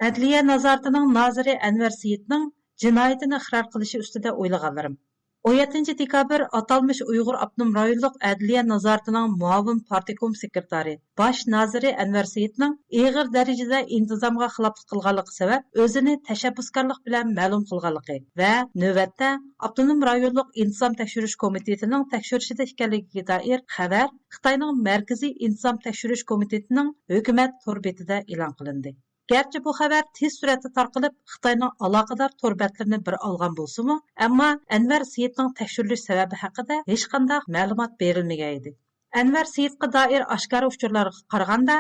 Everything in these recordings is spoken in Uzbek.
Adliya nazoratining noziri Anvar Seyitning jinoyatini iqror qilishi ustida o'ylaganlarim. 17 dekabr atalmış Uyghur Abnum rayonluq Adliya nazoratining muavin partikom sekretari, bosh naziri Anvar Seyitning ig'ir darajada intizomga xiloflik qilganligi sabab o'zini tashabbuskorlik bilan ma'lum qilganligi va navbatda Abnum rayonluq intizom tekshirish komitetining tekshirishida ekanligiga doir xabar Xitoyning Markaziy intizom tekshirish komitetining hukumat tor betida e'lon qilindi. Gerçi bu xabar tez suratda tarqalib, Xitoyning aloqador to'rbatlarini bir olgan bo'lsa-mu, ammo Anvar Seyitning tekshirilish sababi haqida hech qanday ma'lumot berilmagan edi. Anvar Seyitga doir oshkora uchurlarga qaraganda,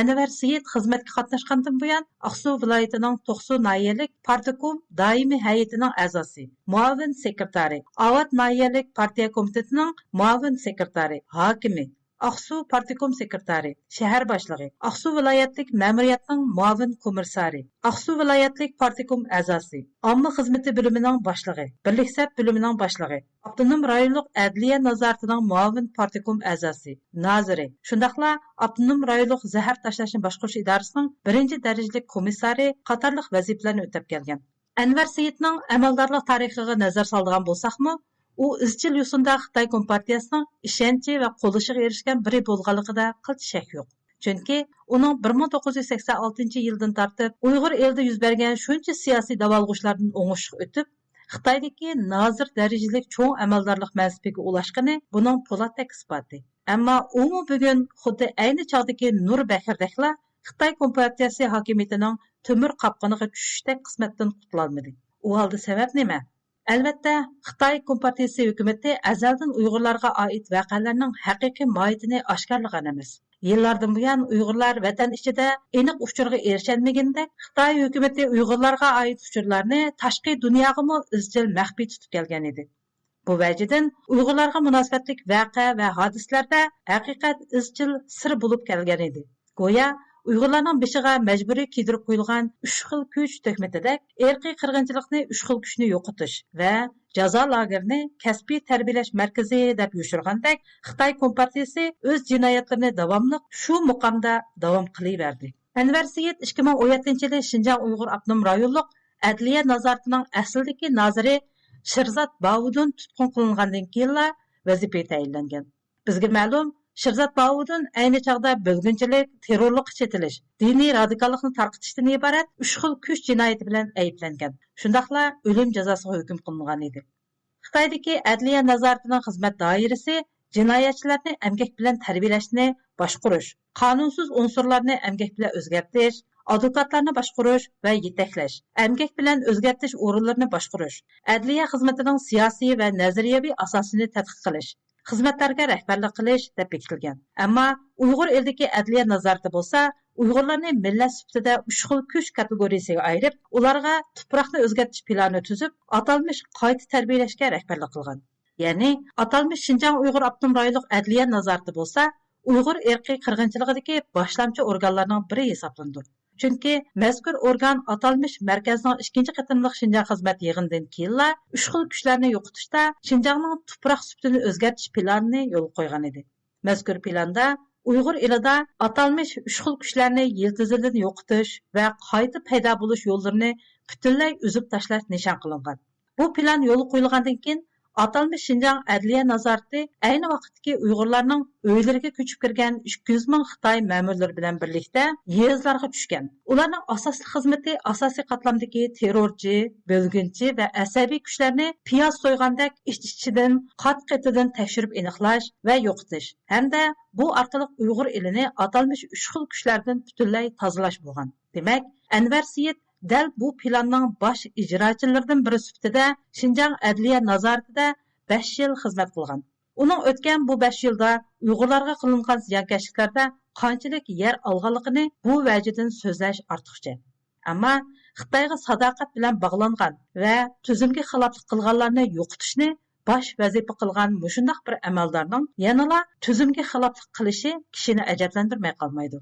Anvar Seyit xizmatga qatnashgandan buyon Aqsu viloyatining To'qsu nahiyalik partikom doimiy hay'atining a'zosi, muavin sekretari, Avat nahiyalik partiya komitetining muavin sekretari, hokimi, Aqsu partikom sekretari, shahar boshlig'i, Aqsu viloyatlik ma'muriyatning muavin komissari, Aqsu viloyatlik partikom a'zosi, omma xizmati bo'limining boshlig'i, birlik sap bo'limining boshlig'i, Abdunum rayonluq adliya nazoratining muavin partikom a'zosi, noziri, shundaqla Abdunum rayonluq zahar tashlashni boshqarish idorasining birinchi darajalik komissari qatorliq vazifalarni o'tab kelgan. Anvar Seyitning amaldorlik tarixiga nazar soladigan bo'lsaqmi, u izchil yo'sinda Xitoy Kompartiyasining ishonchi va qo'lishiga erishgan biri bo'lganligida qilch shak yo'q. Chunki uning 1986-yildan tortib Uyg'ur elida yuz bergan shuncha siyosiy davolg'ishlardan o'ngishib o'tib, Xitoydagi nozir darajalik cho'ng amaldorlik mansibiga ulashgani buning po'latdak isboti. Ammo u bugun xuddi ayni chog'dagi Nur Bakirdakla Xitoy Kompartiyasi hokimiyatining temir qopqoniga tushishda qismatdan qutulolmadi. U holda sabab nima? Albatta, Xitoy Kompartiyasi hukumati azaldan Uyg'urlarga oid voqealarning haqiqiy mohiyatini oshkorlagan emas. Yillardan buyon Uyg'urlar vatan ichida aniq uchurga erisholmaganda, Xitoy hukumati Uyg'urlarga oid uchurlarni tashqi dunyoga izchil maxfiy tutib kelgan edi. Bu vajidan Uyg'urlarga munosabatlik voqea va hodisalarda haqiqat izchil sir bo'lib kelgan edi. Go'yo Uyg'urlarning beshiga majburiy kiydirib qo'yilgan 3 xil kuch tuhmatidek irqiy qirg'inchilikni 3 xil kuchni yo'qotish va jazo lagerini kasbiy tarbiyalash markazi deb yushirgandek Xitoy Kompartiyasi o'z jinoyatlarini davomli shu muqomda davom qilaverdi. Anvar Seyit 2017-yili Xinjiang Uyg'ur Abnum rayonluq adliya nazoratining aslidagi noziri Shirzat Bavudun tutqun qilingandan keyin vazifaga tayinlangan. Bizga ma'lum, Shirzat Bavudun ayni chog'da bölgünchilik, terrorlik chetilish, diniy radikallikni tarqitishdan iborat 3 xil kuch jinoyati bilan ayblangan. Shundaqla o'lim jazosiga hukm qilingan edi. Xitoydagi adliya nazoratining xizmat doirasi jinoyatchilarni emgak bilan tarbiyalashni boshqarish, qonunsiz unsurlarni emgak bilan o'zgartirish, advokatlarni boshqarish va yetaklash, emgak bilan o'zgartirish o'rinlarini boshqarish, adliya xizmatining siyosiy va nazariyaviy asosini tadqiq qilish, xizmatlarga rahbarlik qilish deb bekitilgan. Ammo Uyg'ur eldagi adliya nazorati bo'lsa, Uyg'urlarni millat sifatida 3 xil kuch kategoriyasiga ayirib, ularga tuproqni o'zgartirish planini tuzib, atalmish qayta tarbiyalashga rahbarlik qilgan. Ya'ni, atalmish Xinjiang Uyg'ur Abnum rayonluq adliya nazorati bo'lsa, Uyg'ur irqiy qirg'inchiligidagi boshlamchi organlarning biri hisoblanadi. Chunki mazkur organ atalmish markazning 2-chi qatimliq Xinjiang xizmat yig'inidan keyin 3 xil kuchlarni yo'qotishda Xinjiangning tuproq sifatini o'zgartirish planini yo'l qo'ygan edi. Mazkur planda Uyg'ur elida atalmish 3 xil kuchlarni yiltizildan yo'qotish va qayta paydo bo'lish yo'llarini butunlay uzib tashlash nishon qilingan. Bu plan yo'l qo'yilgandan keyin atalmish Xinjiang adliya nazorati ayni vaqtdagi Uyg'urlarning uylariga ko'chib kirgan 200 ming Xitoy ma'murlari bilan birlikda yezlarga tushgan. Ularning asosli xizmati asosiy qatlamdagi terrorchi, bölgünchi va asabiy kuchlarni piyoz so'ygandek ich-ichidan, qat-qatidan tekshirib aniqlash va yo'qotish hamda bu orqali Uyg'ur elini atalmish 3 xil kuchlardan butunlay tozalash bo'lgan. Demak, Anvar Seyit dal bu planning bosh ijrochilaridan biri sifatida Xinjiang adliya nazoratida 5 yil xizmat qilgan. Uning o'tgan bu 5 yilda Uyg'urlarga qilingan ziyonkashliklarda qanchalik yer olganligini bu vajidan so'zlash ortiqcha. Ammo Xitoyga sadoqat bilan bog'langan va tuzumga xiloflik qilganlarni yo'qotishni bosh vazifa qilgan mushundaq bir amaldorning yanala tuzumga xiloflik qilishi kishini ajablantirmay qolmaydi.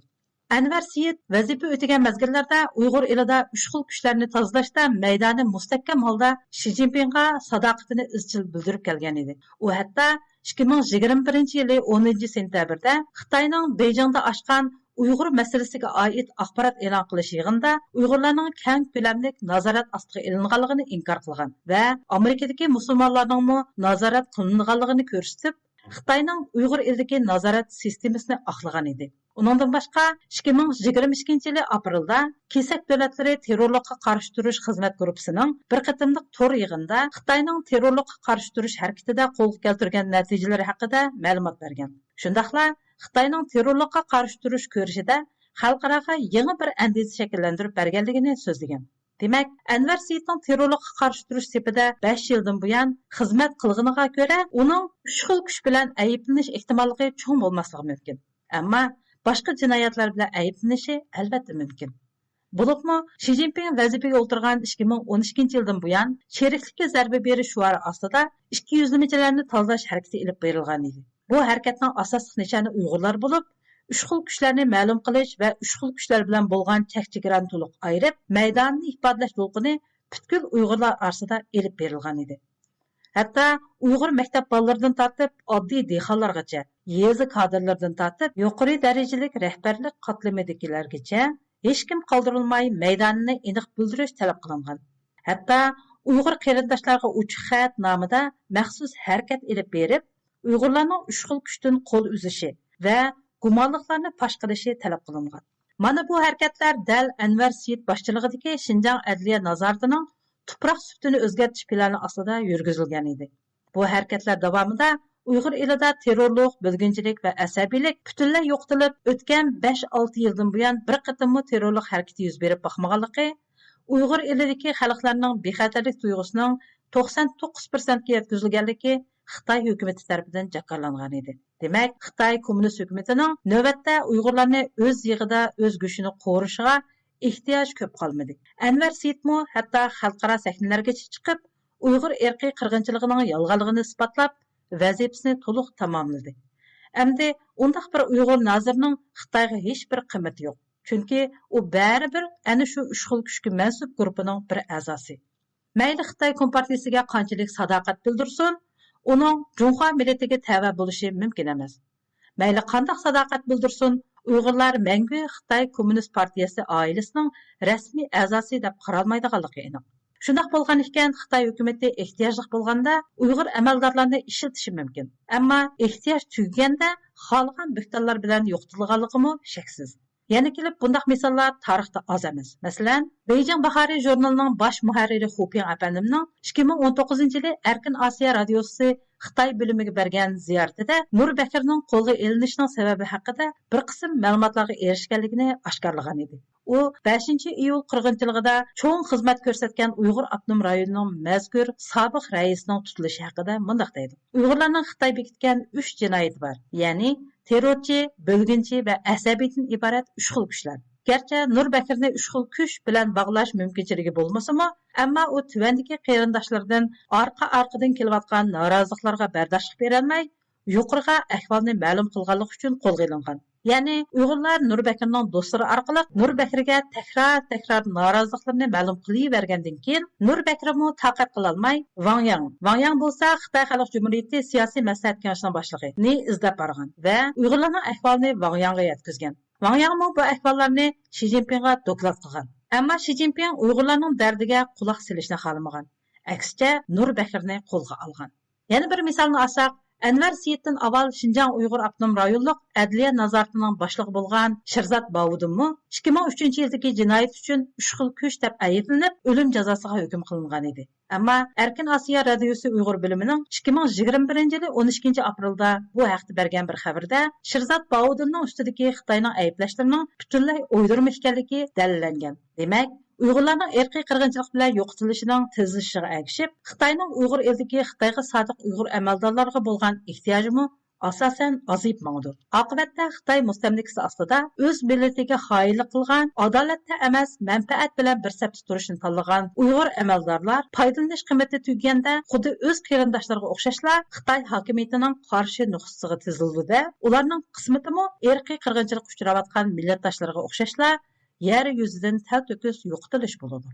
Anvar Seyit vazifa o'tagan mezgillarda Uyg'ur elida 3 xil kuchlarni tozalashda maydoni mustahkam holda Xi Jinpingga sadoqatini izchil bildirib kelgan edi. U hatto 2021 yili 10 sentyabrda Xitoyning Beyjingda ochgan Uyg'ur masalasiga oid axborot e'lon qilish yig'inida Uyg'urlarning keng ko'lamlik nazorat ostiga ilinganligini inkor qilgan va Amerikadagi musulmonlarning nazorat qilinganligini ko'rsatib, Xitoyning Uyg'ur elidagi nazorat sistemasini oqlagan edi. Uningdan boshqa 2022 yili aprelda Kesak davlatlari terrorlikqa qarshi turish xizmat gruppasining bir qatimliq tor yig'inida Xitoyning terrorlikqa qarshi turish harakatida qo'lga keltirgan natijalari haqida ma'lumot bergan. Shundaqla Xitoyning terrorlikqa qarshi turish ko'rishida xalqaraga yangi bir andisha shakllantirib berganligini so'zlagan. Demak, Anvar Seyitning terrorlikqa qarshi turish sepida 5 yildan buyon xizmat qilganiga ko'ra, uning 3 xil kuch bilan ayblanish ehtimolligi cho'ng bo'lmasligi mumkin. Ammo boshqa jinoyatlar bilan ayblanishi albatta mumkin. Bo'libmi, Xi Jinping vazifaga o'tirgan 2012 yildan buyon sheriklikka zarba berish shuari ostida ikki yuzlamachilarni tanlash harakati ilib berilgan edi. Bu harakatning asosiy nishoni Uyg'urlar bo'lib, uch xil kuchlarni ma'lum qilish va uch xil kuchlar bilan bo'lgan chek-chegirani to'liq ayirib, maydonni ifodalash to'lqini butkul Uyg'urlar orasida ilib berilgan edi. Hatto Uyg'ur maktab bolalaridan tortib oddiy dehqonlargacha, yezi kadrlardan tortib yuqori darajalik rahbarlik qatlamidagilargacha hech kim qoldirilmay maydonni aniq bildirish talab qilingan. Hatto Uyg'ur qarindoshlarga uch xat nomida maxsus harakat ilib berib, Uyg'urlarning uch xil kuchdan qo'l uzishi va gumonliqlarni fosh qilishi talab qilingan. Mana bu harakatlar dal Anvar Seyit boshchiligidagi Xinjiang adliya nazoratining tuproq sutini o'zgartish plani ostida yurgizilgan edi. Bu harakatlar davomida Uyg'ur elida terrorlik, bo'lginchilik va asabiylik butunlay yo'qotilib, o'tgan 5-6 yildan buyon bir qatimmo terrorlik harakati yuz berib boqmaganligi, Uyg'ur elidagi xalqlarning bexatarlik tuyg'usining 99% ga yetkazilganligi Xitoy hukumati tomonidan jakarlangan edi. Demak, Xitoy kommunist hukumatining navbatda Uyg'urlarni o'z yig'ida o'z go'shini qo'rishiga ehtiyoj ko'p qolmadi. Anvar Seyitmo hatto xalqaro sahnalarga chiqib, Uyg'ur erkiy qirg'inchiligining yolg'onligini isbotlab, vazifasini to'liq tamomladi. Endi undaq bir Uyg'ur nozirining Xitoyga hech bir qiymati yo'q. Chunki u baribir ana shu uch xil kuchga mansub guruhining bir a'zosi. Mayli Xitoy kompartiyasiga qanchalik sadoqat bildirsin, uning Junxo millatiga tava bo'lishi mumkin emas. Mayli qanday sadoqat bildirsin, Uyg'urlar mangu Xitoy Kommunist partiyasi oilasining rasmiy a'zosi deb qaralmaydiganligi aniq. Shundaq bo'lgan ekan, Xitoy hukumati ehtiyojli bo'lganda Uyg'ur amaldorlarni ishlatishi mumkin. Ammo ehtiyoj tugaganda xohlagan bo'xtonlar bilan yo'qotilganligi shaksiz. Yana kelib bundaq misollar tarixda oz emas. Masalan, Beijing Bahari jurnalining bosh muharriri Hu Ping apandimning 2019-yili Erkin Osiyo radiosi Xitoy bo'limiga bergan ziyoratida Nur Bakirning qo'lga elinishining sababi haqida bir qism ma'lumotlarga erishganligini oshkorlagan edi. U 5-iyul qirg'inchiligida cho'ng xizmat ko'rsatgan Uyg'ur avtonom rayonining mazkur sobiq raisining tutilishi haqida mundaq deydi. Uyg'urlarning Xitoy bekitgan 3 jinoyati bor. Ya'ni terrorchi, bo'lginchi va asabiydan iborat 3 xil kuchlar. Gerçi Nur Bakirni 3 xil kuch bilan bog'lash mumkinchiligi bo'lmasa-mu, ammo u tuvandagi qarindoshlardan orqa-orqadan kelayotgan noroziliklarga bardoshlik berolmay, yuqoriga ahvolni ma'lum qilganlik uchun qo'lga olingan. Ya'ni Uyg'urlar Nur Bakirning do'stlari orqali Nur Bakirga takrar noroziliklarini ma'lum qilavergandan keyin Nur Bakirmo taqat qila olmay Wang Yang bo'lsa Xitoy Xalq Jumhuriyati siyosiy maslahat kengashining boshlig'i ni izlab borgan va Uyg'urlarning ahvolini Wang Yangga yetkazgan. Wang Yang bu ahvollarni Xi Jinpingga doklad qilgan. Ammo Xi Jinping Uyg'urlarning dardiga quloq solishni xohlamagan. Aksicha Nur Bakirni qo'lga olgan. Yana bir misolni olsak, Anvar Seyitdan avval Xinjiang Uyg'ur avtonom rayonlik adliya nazoratining boshlig'i bo'lgan Shirzat Bovudinmi 2003-yildagi jinoyat uchun 3 xil kuch deb ayblanib, o'lim jazosiga hukm qilingan edi. Ammo Erkin Osiyo radiosi Uyg'ur bo'limining 2021-yili 12-aprelda bu haqda bergan bir xabarda Shirzat Bovudinning ustidagi Xitoyning ayblashlarining butunlay o'ydirma ekanligi dalillangan. Demak, Uyg'urlarning erkiy qirg'inchilik bilan yo'qotilishining tezlashishiga ergishib, Xitoyning Uyg'ur elidagi Xitoyga sodiq Uyg'ur amaldorlarga bo'lgan ehtiyojimi asosan aziyib mangdi. Oqibatda Xitoy mustamlikasi ostida o'z millatiga xoinlik qilgan, adolatda emas, manfaat bilan bir safda turishni tanlagan Uyg'ur amaldorlar foydalanish qiymati tugaganda xuddi o'z qarindoshlariga o'xshashlar Xitoy hokimiyatining qarshi nuqtasiga tizildi. Ularning qismatimi erkiy qirg'inchilik uchrayotgan millatdoshlariga o'xshashlar yer yuzidan tal to'kis yo'qotilish bo'ladi.